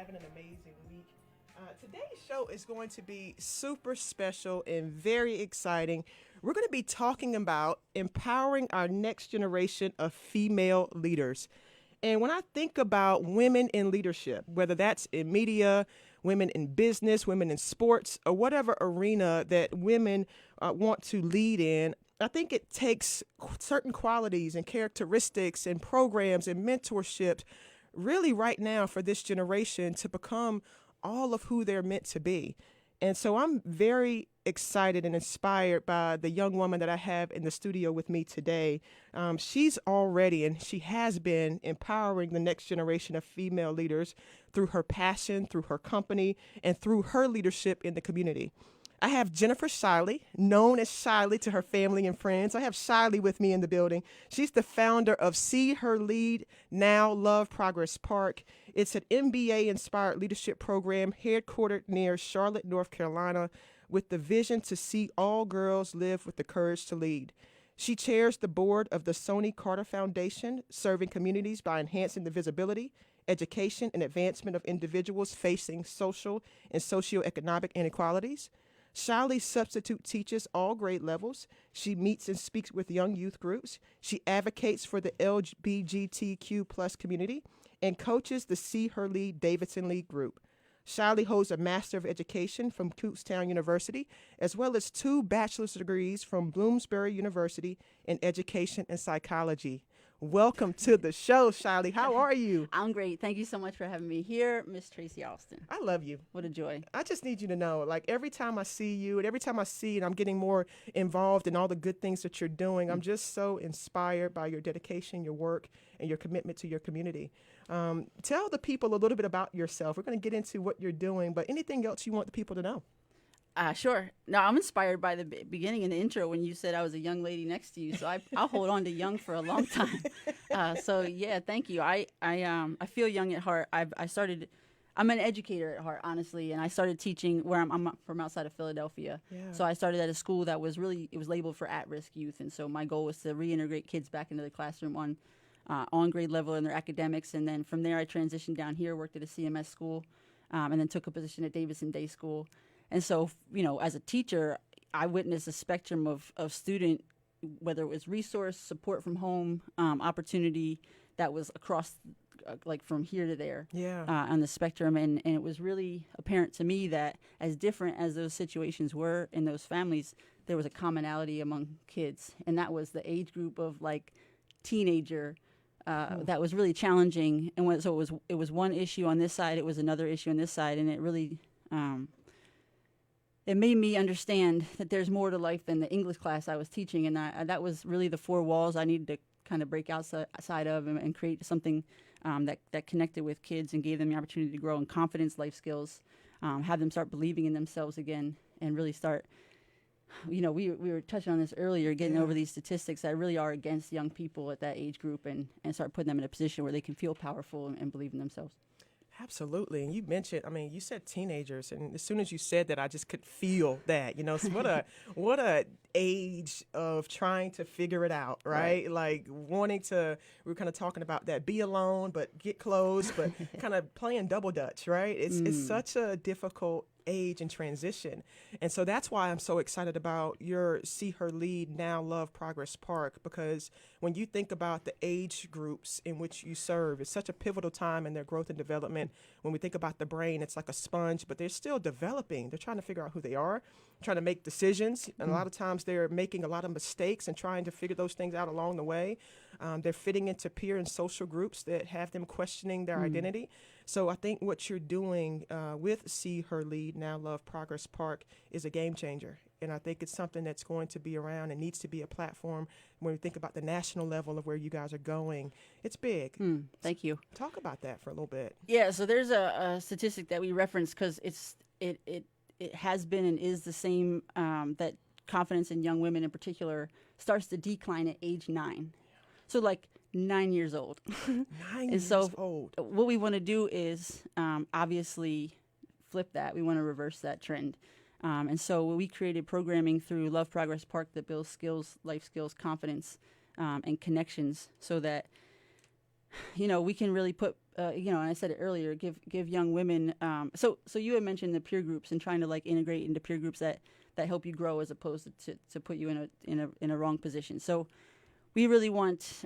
having an amazing week. Today's show is going to be super special and very exciting. We're going to be talking about empowering our next generation of female leaders. And when I think about women in leadership, whether that's in media, women in business, women in sports, or whatever arena that women want to lead in, I think it takes certain qualities and characteristics and programs and mentorships really right now for this generation to become all of who they're meant to be. And so I'm very excited and inspired by the young woman that I have in the studio with me today. She's already, and she has been, empowering the next generation of female leaders through her passion, through her company, and through her leadership in the community. I have Jennifer Shiley, known as Shiley to her family and friends. I have Shiley with me in the building. She's the founder of See Her Lead, Now Love Progress Park. It's an MBA Inspired leadership program headquartered near Charlotte, North Carolina, with the vision to see all girls live with the courage to lead. She chairs the board of the Sonny Carter Foundation, serving communities by enhancing the visibility, education, and advancement of individuals facing social and socioeconomic inequalities. Shiley substitute teaches all grade levels. She meets and speaks with young youth groups. She advocates for the LBGTQ plus community and coaches the See Her Lead Davidson League group. Shiley holds a Master of Education from Kutztown University, as well as 2 bachelor's degrees from Bloomsbury University in Education and Psychology. Welcome to the show, Shiley. How are you? I'm great. Thank you so much for having me here, Miss Tracy Austin. I love you. What a joy. I just need you to know, like, every time I see you and every time I see and I'm getting more involved in all the good things that you're doing, I'm just so inspired by your dedication, your work, and your commitment to your community. Tell the people a little bit about yourself. We're going to get into what you're doing, but anything else you want the people to know? Sure. No, I'm inspired by the beginning and the intro when you said I was a young lady next to you. So I'll hold on to young for a long time. So yeah, thank you. I feel young at heart. I'm an educator at heart, honestly, and I started teaching where I'm from outside of Philadelphia. Yeah. So I started at a school that was it was labeled for at-risk youth, and so my goal was to reintegrate kids back into the classroom on grade level in their academics, and then from there I transitioned down here, worked at a CMS school, and then took a position at Davidson Day School. And so, as a teacher, I witnessed a spectrum of student, whether it was resource, support from home, opportunity that was across, like from here to there, on the spectrum. And it was really apparent to me that as different as those situations were in those families, there was a commonality among kids. And that was the age group of like teenager that was really challenging. And so it was one issue on this side, it was another issue on this side, and it really... it made me understand that there's more to life than the English class I was teaching, and that was really the 4 walls I needed to kind of break outside of and create something that connected with kids and gave them the opportunity to grow in confidence, life skills, have them start believing in themselves again, and really start. We were touching on this earlier, getting over these statistics that really are against young people at that age group, and start putting them in a position where they can feel powerful and believe in themselves. Absolutely. And you mentioned, you said teenagers, and as soon as you said that, I just could feel that, so what a age of trying to figure it out, right? Like wanting to, we were kind of talking about that, be alone, but get close, but kind of playing double dutch, right? It's such a difficult age and transition. And so that's why I'm so excited about your See Her Lead, Now Love Progress Park, because when you think about the age groups in which you serve, it's such a pivotal time in their growth and development. When we think about the brain, it's like a sponge, but they're still developing. They're trying to figure out who they are, trying to make decisions. And a lot of times they're making a lot of mistakes and trying to figure those things out along the way. They're fitting into peer and social groups that have them questioning their identity. So I think what you're doing with See Her Lead, Now Love Progress Park is a game changer. And I think it's something that's going to be around and needs to be a platform when we think about the national level of where you guys are going. It's big. Thank you. Talk about that for a little bit. Yeah, so there's a statistic that we reference because it has been and is the same, that confidence in young women in particular starts to decline at age 9. So like 9 years old. 9 years old. What we want to do is obviously flip that. We want to reverse that trend. And so we created programming through Love Progress Park that builds skills, life skills, confidence, and connections so that, we can really put and I said it earlier, give young women. So you had mentioned the peer groups and trying to like integrate into peer groups that help you grow as opposed to put you in a wrong position. So we really want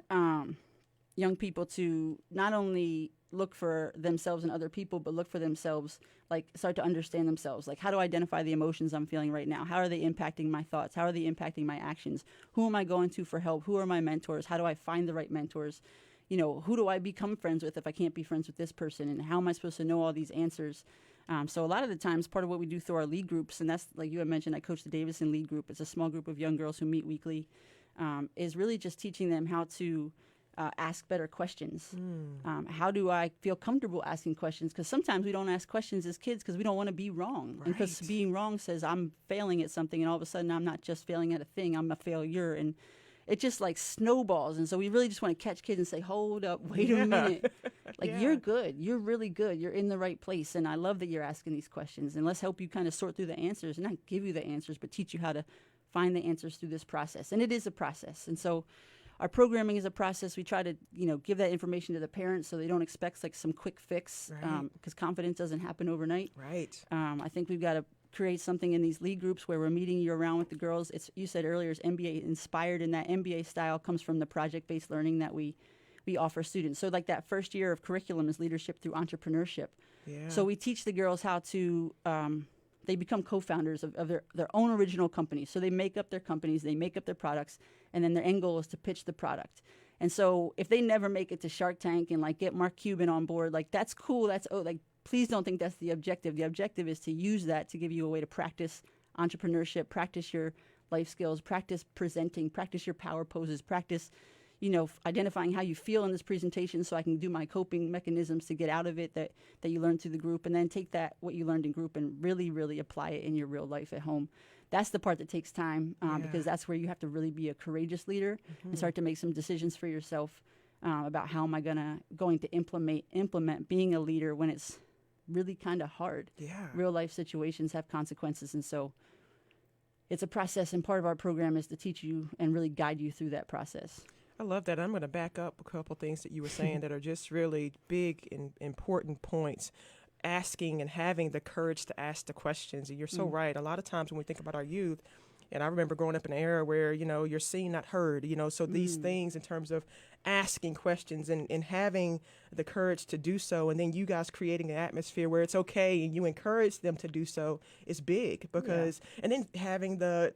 young people to not only look for themselves and other people, but look for themselves, like start to understand themselves. Like, how do I identify the emotions I'm feeling right now? How are they impacting my thoughts? How are they impacting my actions? Who am I going to for help? Who are my mentors? How do I find the right mentors? Who do I become friends with if I can't be friends with this person? And how am I supposed to know all these answers? So a lot of the times, part of what we do through our lead groups, and that's like you had mentioned, I coach the Davidson lead group. It's a small group of young girls who meet weekly, is really just teaching them how to ask better questions. How do I feel comfortable asking questions? Because sometimes we don't ask questions as kids because we don't want to be wrong. Right. And because being wrong says I'm failing at something, and all of a sudden I'm not just failing at a thing, I'm a failure. And it just like snowballs. And so we really just want to catch kids and say, hold up, wait a minute. Like, you're good. You're really good. You're in the right place. And I love that you're asking these questions. And let's help you kind of sort through the answers, and not give you the answers, but teach you how to find the answers through this process. And it is a process. And so our programming is a process. We try to, give that information to the parents so they don't expect like some quick fix, because confidence doesn't happen overnight. Right. I think we've got to create something in these lead groups where we're meeting year round with the girls. You said earlier, it's MBA Inspired, and that MBA style comes from the project-based learning that we offer students. So like that first year of curriculum is leadership through entrepreneurship. Yeah. So we teach the girls how to, they become co-founders of their own original companies. So they make up their companies, they make up their products, and then their end goal is to pitch the product. And so if they never make it to Shark Tank and like get Mark Cuban on board, like that's cool. Please don't think that's the objective. The objective is to use that to give you a way to practice entrepreneurship, practice your life skills, practice presenting, practice your power poses, practice, identifying how you feel in this presentation so I can do my coping mechanisms to get out of it that you learned through the group, and then take what you learned in group and really, really apply it in your real life at home. That's the part that takes time, because that's where you have to really be a courageous leader and start to make some decisions for yourself about how am I going to implement being a leader when it's really kind of hard. Yeah. Real life situations have consequences, and so it's a process, and part of our program is to teach you and really guide you through that process. I love that. I'm going to back up a couple things that you were saying that are just really big and important points. Asking and having the courage to ask the questions. And you're so right. A lot of times when we think about our youth, and I remember growing up in an era where, you're seen, not heard, so these things in terms of asking questions and having the courage to do so, and then you guys creating an atmosphere where it's okay and you encourage them to do so is big because, and then having the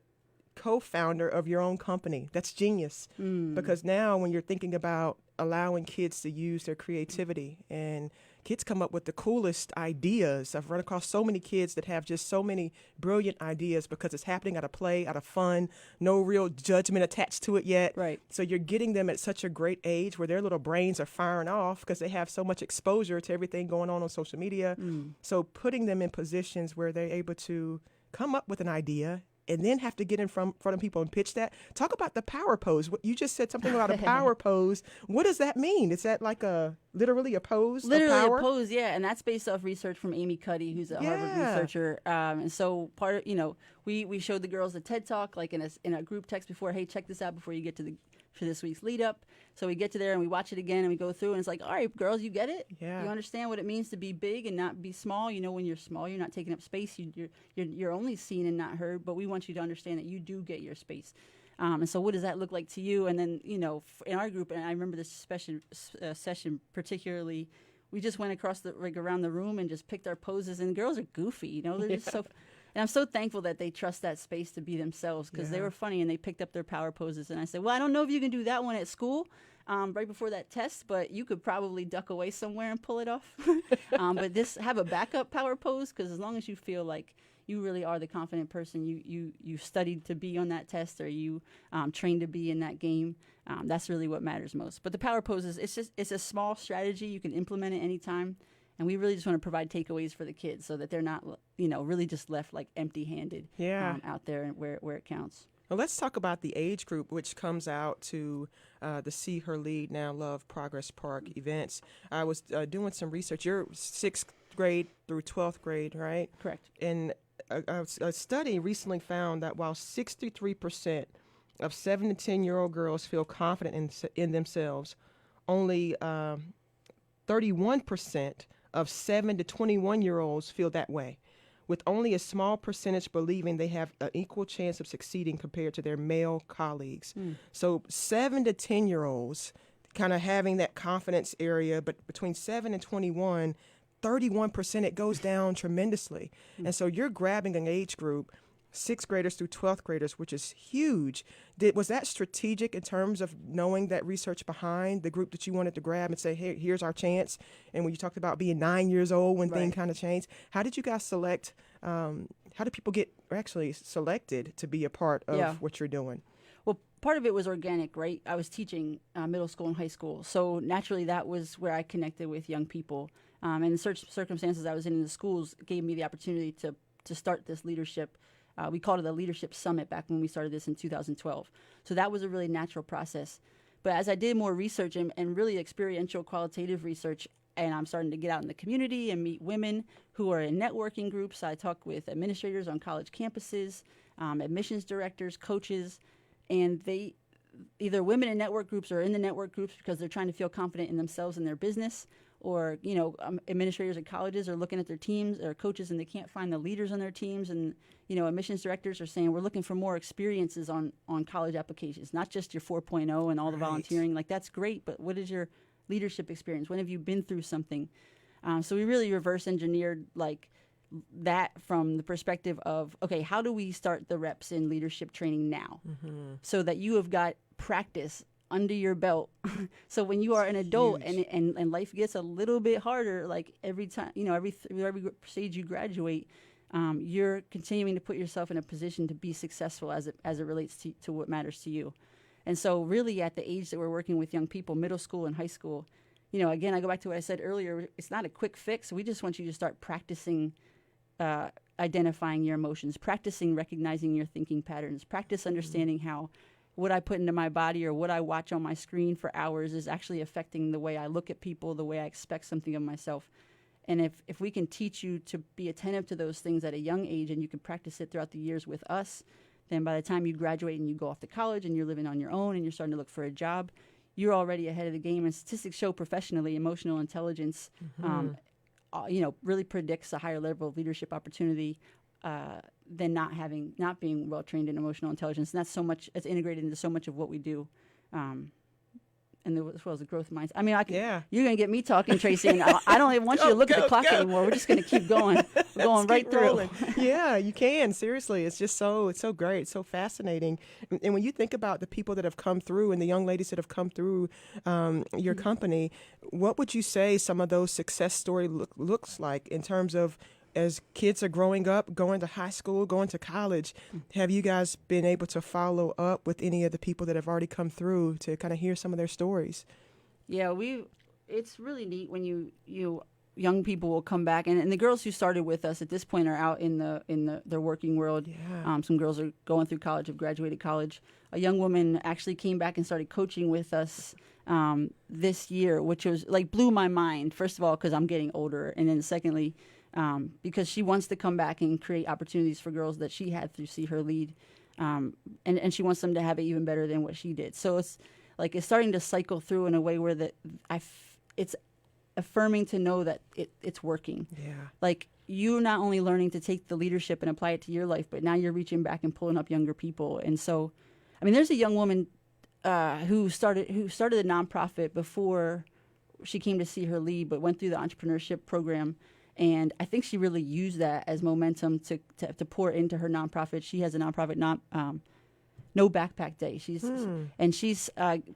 co-founder of your own company, that's genius. Because now when you're thinking about allowing kids to use their creativity, and kids come up with the coolest ideas. I've run across so many kids that have just so many brilliant ideas because it's happening out of play, out of fun, no real judgment attached to it yet. Right. So you're getting them at such a great age where their little brains are firing off because they have so much exposure to everything going on social media. So putting them in positions where they're able to come up with an idea and then have to get in front of people and pitch that. Talk about the power pose. You just said something about a power pose. What does that mean? Is that like literally a pose? Literally of power? a pose, yeah. And that's based off research from Amy Cuddy, who's a Harvard researcher. And so part of, we showed the girls a TED Talk, like in a group text before, hey, check this out before you get for this week's lead up. So we get to there and we watch it again and we go through and it's like, all right, girls, you get it? Yeah. You understand what it means to be big and not be small? When you're small, you're not taking up space. You're only seen and not heard, but we want you to understand that you do get your space. And so what does that look like to you? And then, in our group, and I remember this session particularly, we just went across around the room and just picked our poses, and girls are goofy, they're just so. And I'm so thankful that they trust that space to be themselves because they were funny and they picked up their power poses. And I said, well, I don't know if you can do that one at school right before that test, but you could probably duck away somewhere and pull it off. But have a backup power pose because as long as you feel like you really are the confident person you studied to be on that test or you trained to be in that game, that's really what matters most. But the power poses, it's a small strategy. You can implement it anytime. And we really just want to provide takeaways for the kids so that they're not, really just left like empty-handed out there where it counts. Well, let's talk about the age group, which comes out to the See Her Lead Now Love Progress Park events. I was doing some research. You're 6th grade through 12th grade, right? Correct. And a study recently found that while 63% of 7 to 10-year-old girls feel confident in themselves, only 31% of 7 to 21-year-olds feel that way, with only a small percentage believing they have an equal chance of succeeding compared to their male colleagues. So 7 to 10-year-olds kind of having that confidence area, but between 7 and 21, 31%, it goes down tremendously. And so you're grabbing an age group, 6th graders through 12th graders, which is huge. Was that strategic in terms of knowing that research behind the group that you wanted to grab and say, hey, here's our chance? And when you talked about being 9 years old when things kind of changed, how did you guys select, how did people get actually selected to be a part of what you're doing? Well, part of it was organic, right? I was teaching middle school and high school. So naturally, that was where I connected with young people. And the circumstances I was in the schools gave me the opportunity to start this leadership. We called it a Leadership Summit back when we started this in 2012. So that was a really natural process. But as I did more research and really experiential qualitative research, and I'm starting to get out in the community and meet women who are in networking groups. I talk with administrators on college campuses, admissions directors, coaches, and they either women in network groups or in the network groups because they're trying to feel confident in themselves and their business, or administrators at colleges are looking at their teams or coaches and they can't find the leaders on their teams, and admissions directors are saying we're looking for more experiences on college applications, not just your 4.0 and all the volunteering. Like, that's great, but what is your leadership experience? When have you been through something? So we really reverse engineered like that from the perspective of, okay, how do we start the reps in leadership training now so that you have got practice under your belt. So when you are an adult and life gets a little bit harder, like every time, every stage you graduate, you're continuing to put yourself in a position to be successful as it relates to what matters to you. And so really at the age that we're working with young people, middle school and high school, again, I go back to what I said earlier, it's not a quick fix. We just want you to start practicing identifying your emotions, practicing recognizing your thinking patterns, practice understanding how what I put into my body or what I watch on my screen for hours is actually affecting the way I look at people, the way I expect something of myself. And if we can teach you to be attentive to those things at a young age and you can practice it throughout the years with us, then by the time you graduate and you go off to college and you're living on your own and you're starting to look for a job, you're already ahead of the game. And statistics show professionally emotional intelligence, really predicts a higher level of leadership opportunity than not being well trained in emotional intelligence. And it's integrated into so much of what we do. And as well as the growth mindset. I mean, you're going to get me talking, Tracy, and I don't even want you to look at the clock anymore. We're just going to keep going. We're going right through. Yeah, you can. Seriously, it's so great. It's so fascinating. And when you think about the people that have come through and the young ladies that have come through your company, what would you say some of those success story looks like in terms of as kids are growing up, going to high school, going to college? Have you guys been able to follow up with any of the people that have already come through to kind of hear some of their stories? Yeah, it's really neat when you young people will come back, and the girls who started with us at this point are out in their working world. Yeah. Some girls are going through college, have graduated college. A young woman actually came back and started coaching with us this year, which was like blew my mind. First of all, because I'm getting older, and then secondly, because she wants to come back and create opportunities for girls that she had to see her lead. And she wants them to have it even better than what she did. So it's starting to cycle through in a way where it's affirming to know that it's working. Yeah. Like, you're not only learning to take the leadership and apply it to your life, but now you're reaching back and pulling up younger people. And so, I mean, there's a young woman who started a nonprofit before she came to see her lead, but went through the entrepreneurship program. And I think she really used that as momentum to pour into her nonprofit. She has a nonprofit, No Backpack Day. She's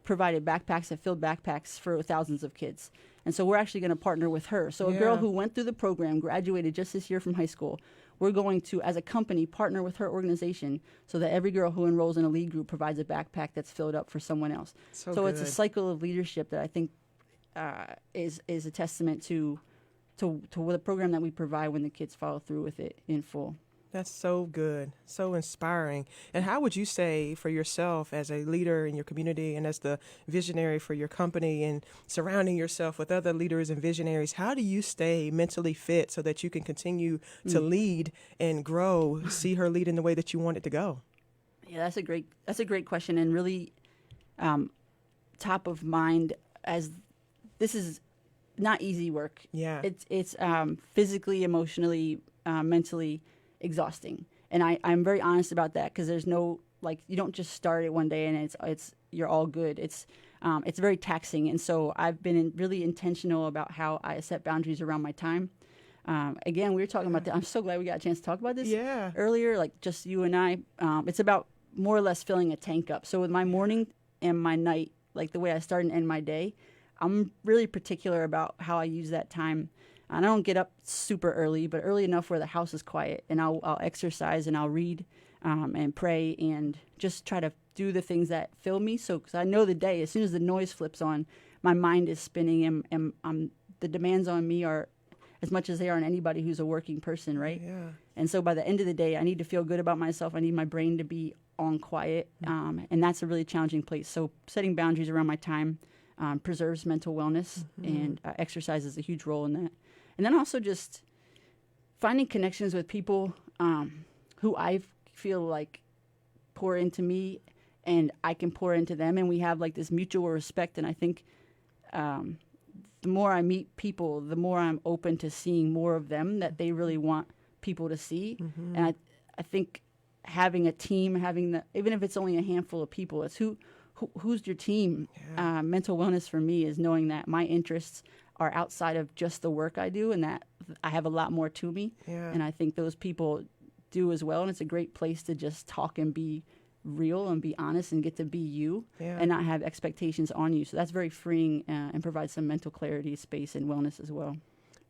provided backpacks that filled backpacks for thousands of kids. And so we're actually going to partner with her. So a girl who went through the program, graduated just this year from high school, we're going to, as a company, partner with her organization so that every girl who enrolls in a lead group provides a backpack that's filled up for someone else. So it's a cycle of leadership that I think is a testament to the program that we provide when the kids follow through with it in full. That's so good, so inspiring. And how would you say for yourself as a leader in your community and as the visionary for your company and surrounding yourself with other leaders and visionaries, how do you stay mentally fit so that you can continue to lead and grow, see her lead in the way that you want it to go? Yeah, that's a great question, and really top of mind as this is not easy work. Yeah. It's physically, emotionally, mentally exhausting. And I'm very honest about that, because there's no, like, you don't just start it one day and it's you're all good. It's very taxing. And so I've been really intentional about how I set boundaries around my time. Again, we were talking about that. I'm so glad we got a chance to talk about this earlier, like just you and I. It's about more or less filling a tank up. So with my morning and my night, like the way I start and end my day, I'm really particular about how I use that time. And I don't get up super early, but early enough where the house is quiet, and I'll exercise and I'll read and pray and just try to do the things that fill me. So, because I know the day, as soon as the noise flips on, my mind is spinning, and the demands on me are as much as they are on anybody who's a working person, right? Yeah. And so by the end of the day, I need to feel good about myself. I need my brain to be on quiet, and that's a really challenging place. So setting boundaries around my time preserves mental wellness, and exercise is a huge role in that. And then also just finding connections with people who I feel like pour into me and I can pour into them. And we have like this mutual respect. And I think the more I meet people, the more I'm open to seeing more of them that they really want people to see. And I think having a team, even if it's only a handful of people, it's who's your team. Mental wellness for me is knowing that my interests are outside of just the work I do, and that I have a lot more to me. And I think those people do as well. And it's a great place to just talk and be real and be honest and get to be you and not have expectations on you. So that's very freeing and provides some mental clarity, space, and wellness as well.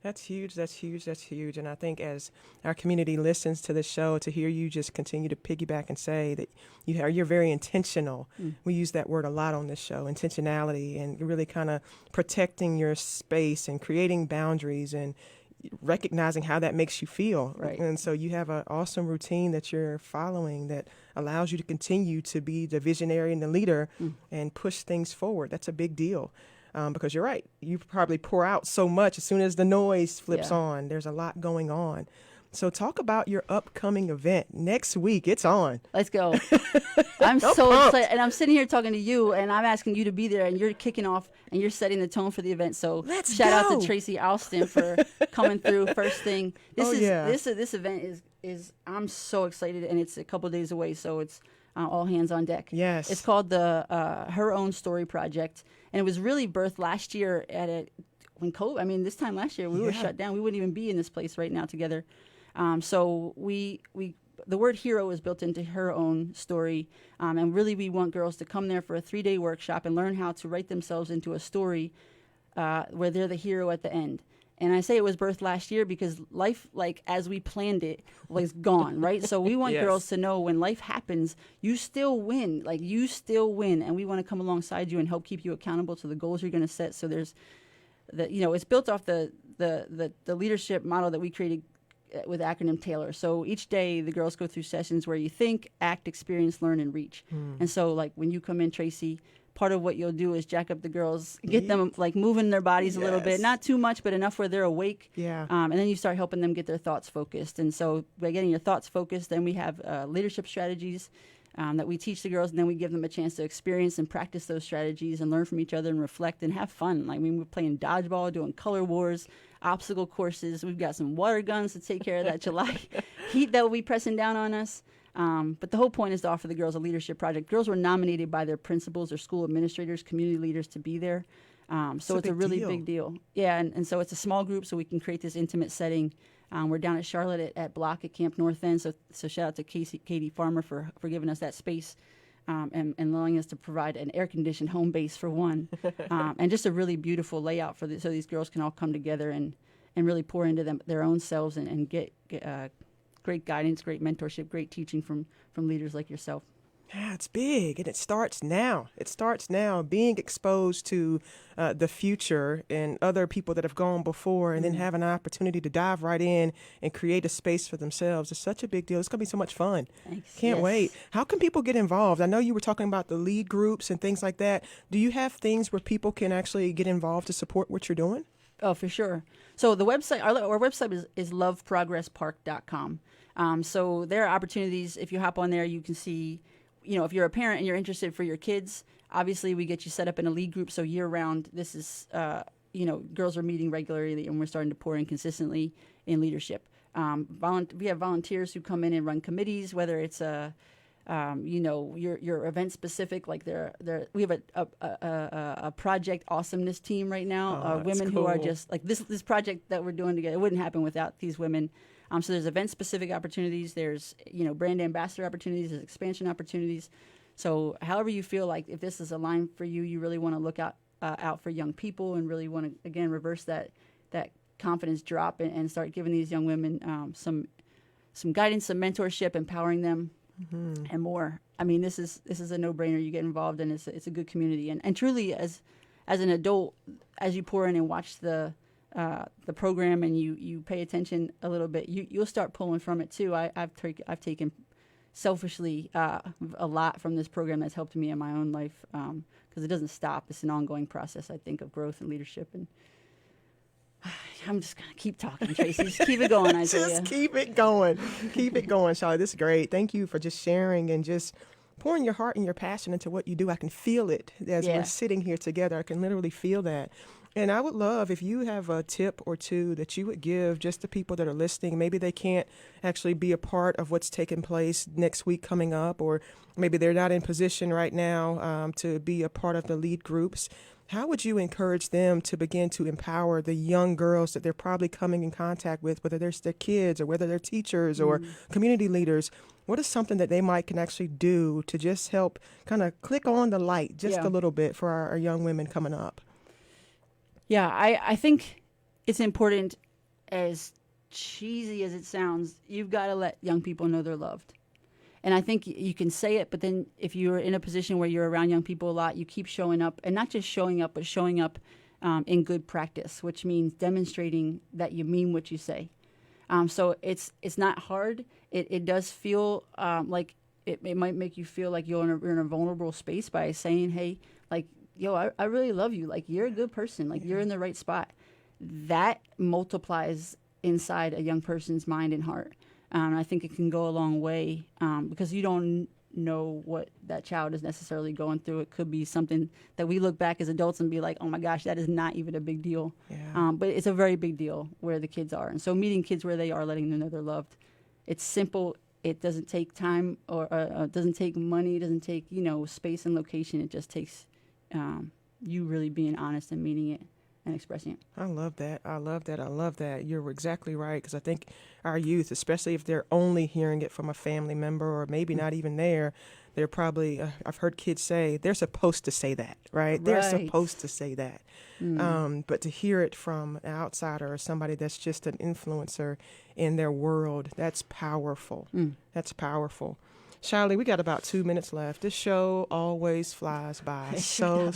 That's huge. That's huge. That's huge. And I think as our community listens to the show, to hear you just continue to piggyback and say that you're very intentional. We use that word a lot on this show, intentionality, and really kind of protecting your space and creating boundaries and recognizing how that makes you feel. Right. And so you have an awesome routine that you're following that allows you to continue to be the visionary and the leader and push things forward. That's a big deal. Because you're right. You probably pour out so much as soon as the noise flips on. There's a lot going on. So talk about your upcoming event. Next week, it's on. Let's go. I'm so excited. And I'm sitting here talking to you, and I'm asking you to be there, and you're kicking off, and you're setting the tone for the event. So shout out to Tracy Alston for coming through first thing. This event is I'm so excited, and it's a couple days away, so it's all hands on deck. Yes. It's called the Her Own Story Project. And it was really birthed last year when COVID, this time last year, we were shut down. We wouldn't even be in this place right now together. So the word hero is built into Her Own Story. And really we want girls to come there for a 3-day workshop and learn how to write themselves into a story where they're the hero at the end. And I say it was birthed last year because life, like as we planned it, was gone, right? So we want girls to know when life happens, you still win. Like you still win. And we want to come alongside you and help keep you accountable to the goals you're going to set. So there's it's built off the leadership model that we created with acronym Taylor. So each day the girls go through sessions where you think, act, experience, learn, and reach. And so like when you come in, Tracy, part of what you'll do is jack up the girls, get them like moving their bodies a little bit, not too much, but enough where they're awake. And then you start helping them get their thoughts focused. And so by getting your thoughts focused, then we have leadership strategies that we teach the girls, and then we give them a chance to experience and practice those strategies and learn from each other and reflect and have fun. Like we're playing dodgeball, doing color wars, obstacle courses. We've got some water guns to take care of that July heat that will be pressing down on us. But the whole point is to offer the girls a leadership project. Girls were nominated by their principals, their school administrators, community leaders to be there. So it's a really big deal. Yeah, and so it's a small group, so we can create this intimate setting. We're down at Charlotte at Block at Camp North End. So shout out to Katie Farmer for giving us that space and allowing us to provide an air-conditioned home base for one. And just a really beautiful layout so these girls can all come together and really pour into their own selves and get great guidance, great mentorship, great teaching from leaders like yourself. Yeah, it's big, and it starts now. It starts now, being exposed to the future and other people that have gone before, and then have an opportunity to dive right in and create a space for themselves. It's such a big deal. It's going to be so much fun. Thanks. Can't wait. How can people get involved? I know you were talking about the lead groups and things like that. Do you have things where people can actually get involved to support what you're doing? Oh, for sure. So the website, our website is loveprogresspark.com. So there are opportunities. If you hop on there, you can see, if you're a parent and you're interested for your kids, obviously we get you set up in a lead group. So year round, this is girls are meeting regularly, and we're starting to pour in consistently in leadership. We have volunteers who come in and run committees, whether it's your event specific, like we have a project awesomeness team right now. Women cool. who are just like this project that we're doing together. It wouldn't happen without these women. So there's event specific opportunities. There's brand ambassador opportunities. There's expansion opportunities. So however you feel like, if this is a line for you, you really want to look out for young people and really want to, again, reverse that confidence drop and start giving these young women some guidance, some mentorship, empowering them, and more. I mean, this is a no-brainer. You get involved, and it's a good community. And truly, as an adult, as you pour in and watch the program and you pay attention a little bit, you'll start pulling from it too. I've taken selfishly a lot from this program that's helped me in my own life, because it doesn't stop. It's an ongoing process, I think, of growth and leadership. And I'm just going to keep talking, Tracy. Just keep it going, Isaiah. Just keep it going. Keep it going, Shiley. This is great. Thank you for just sharing and just pouring your heart and your passion into what you do. I can feel it as we're sitting here together. I can literally feel that. And I would love if you have a tip or two that you would give just the people that are listening. Maybe they can't actually be a part of what's taking place next week coming up, or maybe they're not in position right now to be a part of the lead groups. How would you encourage them to begin to empower the young girls that they're probably coming in contact with, whether they're their kids or whether they're teachers or community leaders? What is something that they can actually do to just help kind of click on the light just a little bit for our young women coming up? Yeah, I think it's important, as cheesy as it sounds, you've got to let young people know they're loved. And I think you can say it, but then if you're in a position where you're around young people a lot, you keep showing up, and not just showing up, but showing up in good practice, which means demonstrating that you mean what you say. So it's not hard. It does feel like it might make you feel like you're in a vulnerable space by saying, hey, like, yo, I really love you. Like, you're a good person. Like, you're in the right spot. That multiplies inside a young person's mind and heart. I think it can go a long way because you don't know what that child is necessarily going through. It could be something that we look back as adults and be like, oh my gosh, that is not even a big deal. Yeah. But it's a very big deal where the kids are. And so meeting kids where they are, letting them know they're loved. It's simple. It doesn't take time or doesn't take money. It doesn't take, space and location. It just takes you really being honest and meaning it and expressing it. I love that. I love that. I love that. You're exactly right, because I think our youth, especially if they're only hearing it from a family member or maybe not even there, they're probably, I've heard kids say, they're supposed to say that, right? They're supposed to say that. But to hear it from an outsider or somebody that's just an influencer in their world, that's powerful. That's powerful. Shiley, we got about 2 minutes left. This show always flies by so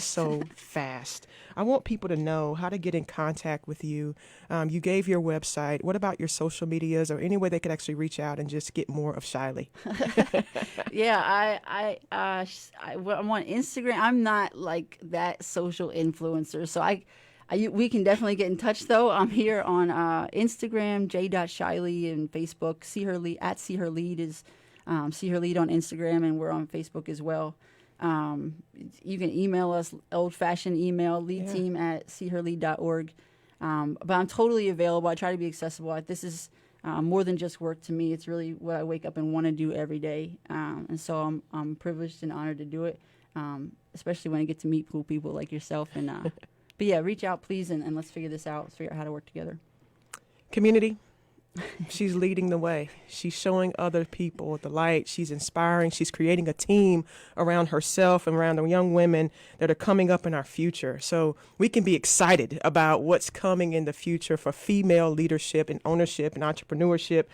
fast. I want people to know how to get in contact with you. You gave your website. What about your social medias, or any way they could actually reach out and just get more of Shiley? Yeah, I'm on Instagram. I'm not like that social influencer, so we can definitely get in touch, though. I'm here on Instagram, j.shiley, and Facebook. See Her Lead is See Her Lead on Instagram, and we're on Facebook as well. You can email us, old-fashioned email, leadteam@seeherlead.org. But I'm totally available. I try to be accessible. This is more than just work to me. It's really what I wake up and want to do every day. And so I'm privileged and honored to do it, especially when I get to meet cool people like yourself. And but yeah, reach out, please, and let's figure this out. Let's figure out how to work together. Community. She's leading the way. She's showing other people the light. She's inspiring. She's creating a team around herself and around the young women that are coming up in our future. So we can be excited about what's coming in the future for female leadership and ownership and entrepreneurship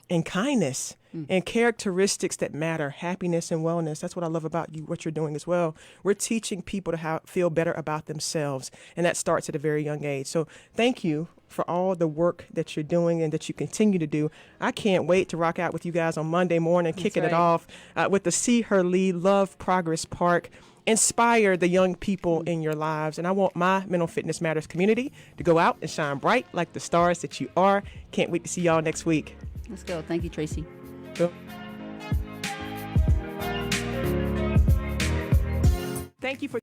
and kindness and characteristics that matter, happiness and wellness. That's what I love about you, what you're doing as well. We're teaching people to feel better about themselves, and that starts at a very young age. So thank you for all the work that you're doing and that you continue to do. I can't wait to rock out with you guys on Monday morning, kicking it off with the See Her Lead Love Progress Park. Inspire the young people in your lives. And I want my Mental Fitness Matters community to go out and shine bright like the stars that you are. Can't wait to see y'all next week. Let's go. Thank you, Tracy. Thank you for